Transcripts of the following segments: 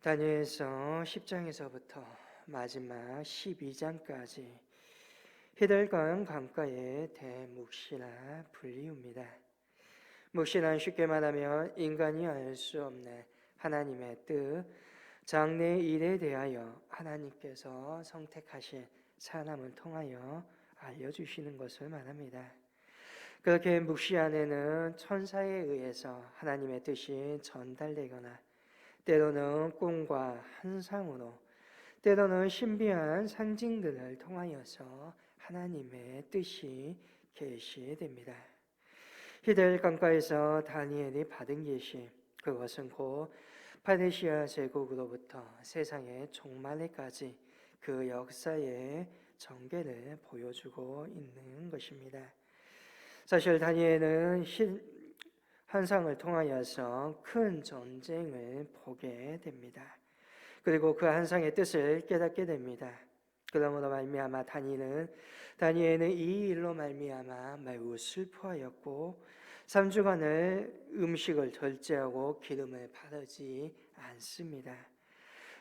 다니엘서 10장에서부터 마지막 12장까지 히들강 강가의 대묵시라 불리웁니다. 묵시는 쉽게 말하면 인간이 알 수 없는 하나님의 뜻, 장래 일에 대하여 하나님께서 선택하신 사람을 통하여 알려주시는 것을 말합니다. 그렇게 묵시 안에는 천사에 의해서 하나님의 뜻이 전달되거나 때로는 꿈과 환상으로, 때로는 신비한 상징들을 통하여서 하나님의 뜻이 계시됩니다. 히델 강가에서 다니엘이 받은 계시, 그것은 곧 파르시아 제국으로부터 세상의 종말에까지 그 역사의 전개를 보여주고 있는 것입니다. 사실 다니엘은 환상을 통하여서 큰 전쟁을 보게 됩니다. 그리고 그 환상의 뜻을 깨닫게 됩니다. 그러므로 말미암아 다니엘은 이 일로 말미암아 매우 슬퍼하였고 3주간을 음식을 절제하고 기름을 바르지 않습니다.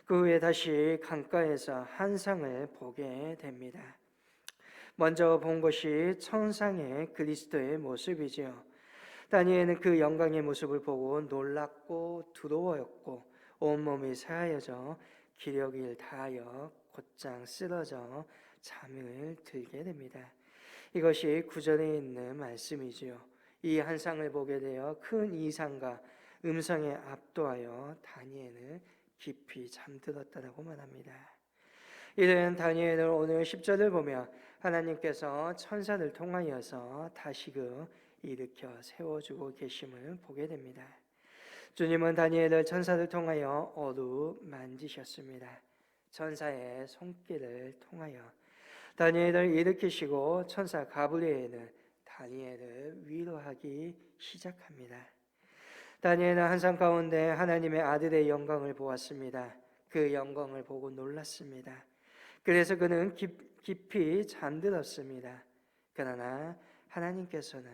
그 후에 다시 강가에서 환상을 보게 됩니다. 먼저 본 것이 천상의 그리스도의 모습이지요. 다니엘은 그 영광의 모습을 보고 놀랍고 두려워했고 온몸이 새하여져 기력을 다하여 곧장 쓰러져 잠을 들게 됩니다. 이것이 구절에 있는 말씀이지요. 이 환상을 보게 되어 큰 이상과 음성에 압도하여 다니엘은 깊이 잠들었다고 말합니다. 이런 다니엘은 오늘 10절을 보며 하나님께서 천사를 통하여서 다시금 일으켜 세워주고 계심을 보게 됩니다. 주님은 다니엘을 천사를 통하여 어루만지셨습니다. 천사의 손길을 통하여 다니엘을 일으키시고 천사 가브리엘은 다니엘을 위로하기 시작합니다. 다니엘은 환상 가운데 하나님의 아들의 영광을 보았습니다. 그 영광을 보고 놀랐습니다. 그래서 그는 깊이 잠들었습니다. 그러나 하나님께서는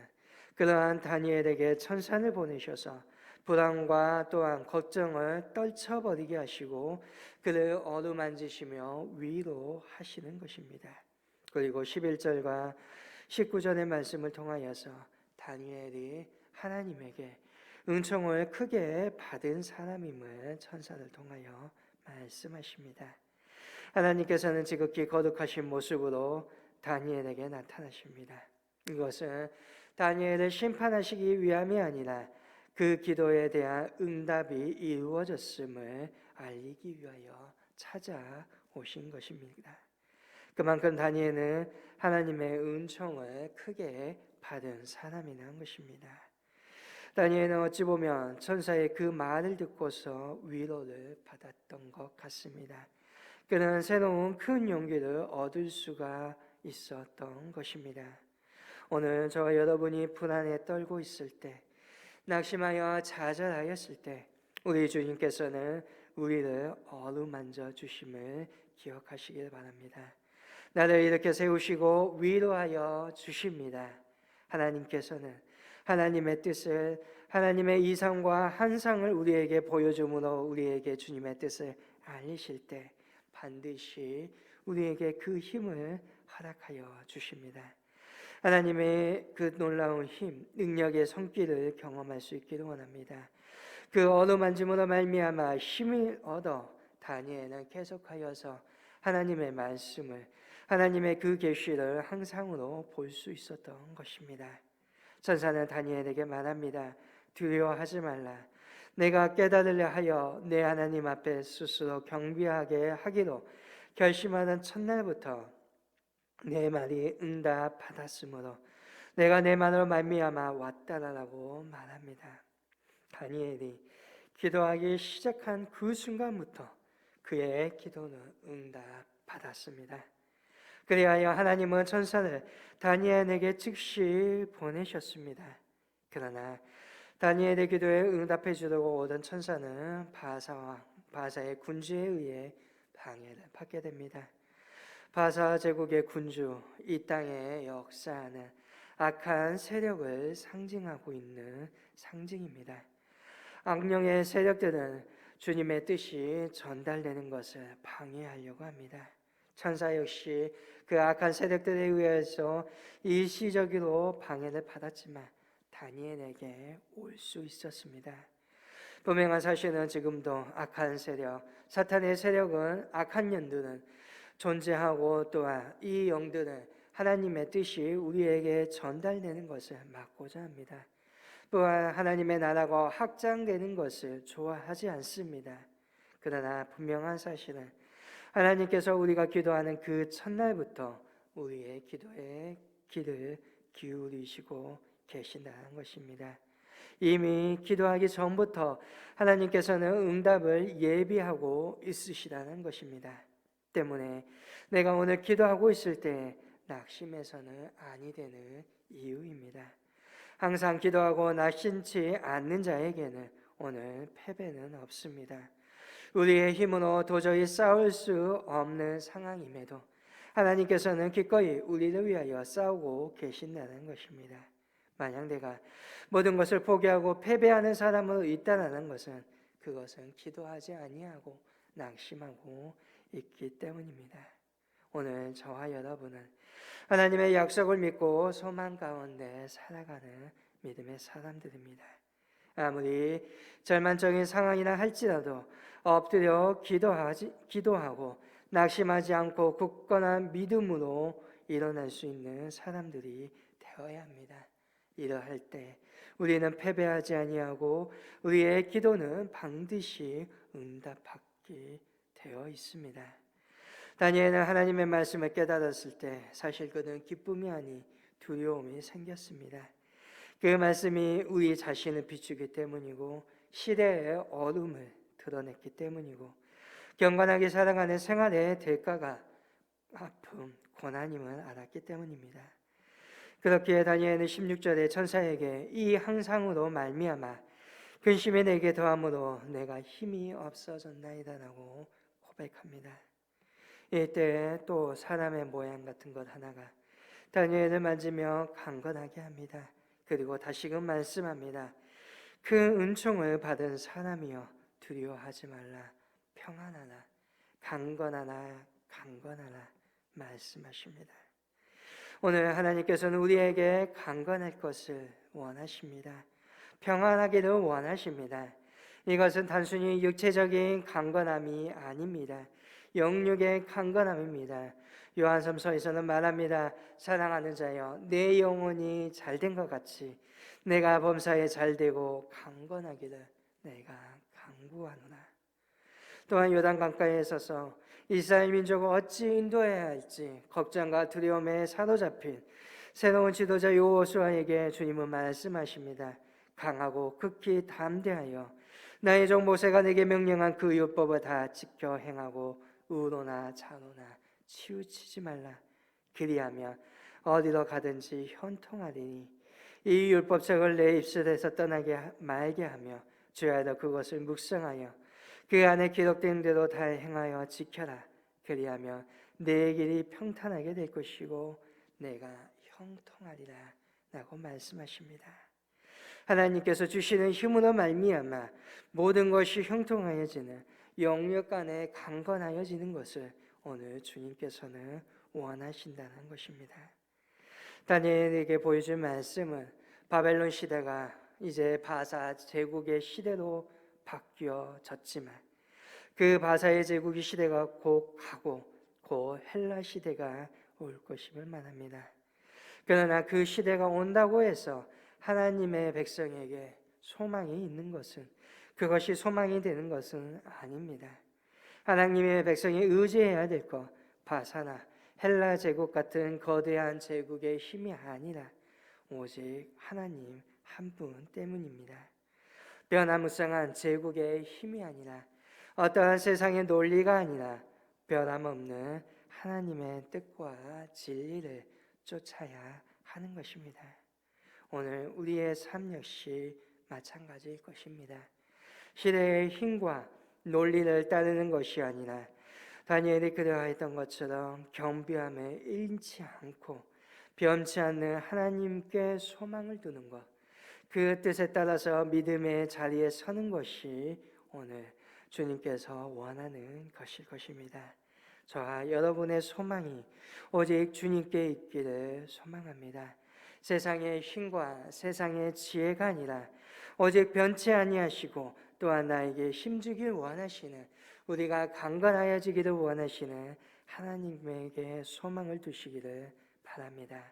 그러한 다니엘에게 천사를 보내셔서 불안과 또한 걱정을 떨쳐버리게 하시고 그를 어루만지시며 위로하시는 것입니다. 그리고 11절과 19절의 말씀을 통하여서 다니엘이 하나님에게 은총을 크게 받은 사람임을 천사를 통하여 말씀하십니다. 하나님께서는 지극히 거룩하신 모습으로 다니엘에게 나타나십니다. 이것은 다니엘을 심판하시기 위함이 아니라 그 기도에 대한 응답이 이루어졌음을 알리기 위하여 찾아오신 것입니다. 그만큼 다니엘은 하나님의 은총을 크게 받은 사람이라는 것입니다. 다니엘은 어찌 보면 천사의 그 말을 듣고서 위로를 받았던 것 같습니다. 그는 새로운 큰 용기를 얻을 수가 있었던 것입니다. 오늘 저와 여러분이 불안에 떨고 있을 때, 낙심하여 좌절하였을 때 우리 주님께서는 우리를 어루만져 주심을 기억하시길 바랍니다. 나를 이렇게 세우시고 위로하여 주십니다. 하나님께서는 하나님의 뜻을, 하나님의 이상과 환상을 우리에게 보여줌으로 우리에게 주님의 뜻을 알리실 때 반드시 우리에게 그 힘을 허락하여 주십니다. 하나님의 그 놀라운 힘, 능력의 손길을 경험할 수 있기를 원합니다. 그 어루만짐으로 말미암아 힘을 얻어 다니엘은 계속하여서 하나님의 말씀을, 하나님의 그 계시를 항상으로 볼 수 있었던 것입니다. 천사는 다니엘에게 말합니다. 두려워하지 말라. 내가 깨달으려 하여 내 하나님 앞에 스스로 경배하게 하기로 결심하는 첫날부터 내 말이 응답받았으므로 내가 내 말로 말미암아 왔다라고 말합니다. 다니엘이 기도하기 시작한 그 순간부터 그의 기도는 응답받았습니다. 그리하여 하나님은 천사를 다니엘에게 즉시 보내셨습니다. 그러나 다니엘의 기도에 응답해 주려고 오던 천사는 바사의 군주에 의해 방해를 받게 됩니다. 바사 제국의 군주, 이 땅의 역사는 악한 세력을 상징하고 있는 상징입니다. 악령의 세력들은 주님의 뜻이 전달되는 것을 방해하려고 합니다. 천사 역시 그 악한 세력들에 의해서 일시적으로 방해를 받았지만 다니엘에게 올 수 있었습니다. 분명한 사실은 지금도 악한 세력, 사탄의 세력은, 악한 영들은 존재하고, 또한 이 영들은 하나님의 뜻이 우리에게 전달되는 것을 막고자 합니다. 또한 하나님의 나라가 확장되는 것을 좋아하지 않습니다. 그러나 분명한 사실은 하나님께서 우리가 기도하는 그 첫날부터 우리의 기도에 귀를 기울이시고 계신다는 것입니다. 이미 기도하기 전부터 하나님께서는 응답을 예비하고 있으시다는 것입니다. 때문에 내가 오늘 기도하고 있을 때 낙심해서는 아니 되는 이유입니다. 항상 기도하고 낙심치 않는 자에게는 오늘 패배는 없습니다. 우리의 힘으로 도저히 싸울 수 없는 상황임에도 하나님께서는 기꺼이 우리를 위하여 싸우고 계신다는 것입니다. 만약 내가 모든 것을 포기하고 패배하는 사람으로 있다는 것은 그것은 기도하지 아니하고 낙심하고 있기 때문입니다. 오늘 저와 여러분은 하나님의 약속을 믿고 소망 가운데 살아가는 믿음의 사람들입니다. 아무리 절망적인 상황이나 할지라도 엎드려 기도하고 낙심하지 않고 굳건한 믿음으로 일어날 수 있는 사람들이 되어야 합니다. 이러할 때 우리는 패배하지 아니하고 우리의 기도는 반드시 응답받게 되어 있습니다. 다니엘은 하나님의 말씀을 깨달았을 때 사실 그는 기쁨이 아니 두려움이 생겼습니다. 그 말씀이 우리 자신을 비추기 때문이고 시대의 어둠을 드러냈기 때문이고 경건하게 살아가는 생활의 대가가 아픔, 고난임을 알았기 때문입니다. 그렇기에 다니엘은 16절에 천사에게 이 항상으로 말미암아 근심이 내게 더함으로 내가 힘이 없어졌나이다라고 고백합니다. 이때 또 사람의 모양 같은 것 하나가 다니엘을 만지며 강건하게 합니다. 그리고 다시금 말씀합니다. 그 은총을 받은 사람이여 두려워하지 말라. 평안하라. 강건하라. 강건하라. 말씀하십니다. 오늘 하나님께서는 우리에게 강건할 것을 원하십니다. 평안하기를 원하십니다. 이것은 단순히 육체적인 강건함이 아닙니다. 영육의 강건함입니다. 요한섬서에서는 말합니다. 사랑하는 자여 내 영혼이 잘된 것 같이 내가 범사에 잘되고 강건하기를 내가 간구하노라. 또한 요단 강가에 서서 이스라엘 민족을 어찌 인도해야 할지 걱정과 두려움에 사로잡힌 새로운 지도자 여호수아에게 주님은 말씀하십니다. 강하고 극히 담대하여 나의 종 모세가 내게 명령한 그 율법을 다 지켜 행하고 의로나 자로나 치우치지 말라. 그리하면 어디로 가든지 형통하리니 이 율법책을 내 입술에서 떠나게 말게 하며 주야로 그것을 묵상하여 그 안에 기록된 대로 다 행하여 지켜라. 그리하면 내 길이 평탄하게 될 것이고 내가 형통하리라 라고 말씀하십니다. 하나님께서 주시는 힘으로 말미암아 모든 것이 형통하여지는 영역 간에 강건하여지는 것을 오늘 주님께서는 원하신다는 것입니다. 다니엘에게 보여준 말씀은 바벨론 시대가 이제 바사 제국의 시대로 바뀌어졌지만 그 바사의 제국의 시대가 곧 가고 곧 헬라 시대가 올 것임을 말합니다. 그러나 그 시대가 온다고 해서 하나님의 백성에게 소망이 있는 것은 그것이 소망이 되는 것은 아닙니다. 하나님의 백성이 의지해야 될 것, 바사나 헬라 제국 같은 거대한 제국의 힘이 아니라 오직 하나님 한 분 때문입니다. 변화무쌍한 제국의 힘이 아니라 어떠한 세상의 논리가 아니라 변함없는 하나님의 뜻과 진리를 쫓아야 하는 것입니다. 오늘 우리의 삶 역시 마찬가지일 것입니다. 시대의 힘과 논리를 따르는 것이 아니라 다니엘이 그러했던 것처럼 겸비함에 잃지 않고 변치 않는 하나님께 소망을 두는 것, 그 뜻에 따라서 믿음의 자리에 서는 것이 오늘 주님께서 원하는 것일 것입니다. 저와 여러분의 소망이 오직 주님께 있기를 소망합니다. 세상의 힘과 세상의 지혜가 아니라 오직 변치 아니하시고 또한 나에게 힘주길 원하시는, 우리가 강건하여지기를 원하시는 하나님에게 소망을 두시기를 바랍니다.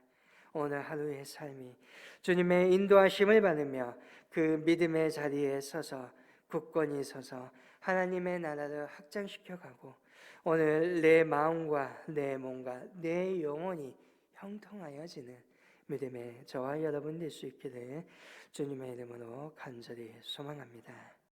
오늘 하루의 삶이 주님의 인도하심을 받으며 그 믿음의 자리에 서서 굳건히 서서 하나님의 나라를 확장시켜가고 오늘 내 마음과 내 몸과 내 영혼이 형통하여지는 믿음의 저와 여러분 될 수 있기를 주님의 이름으로 간절히 소망합니다.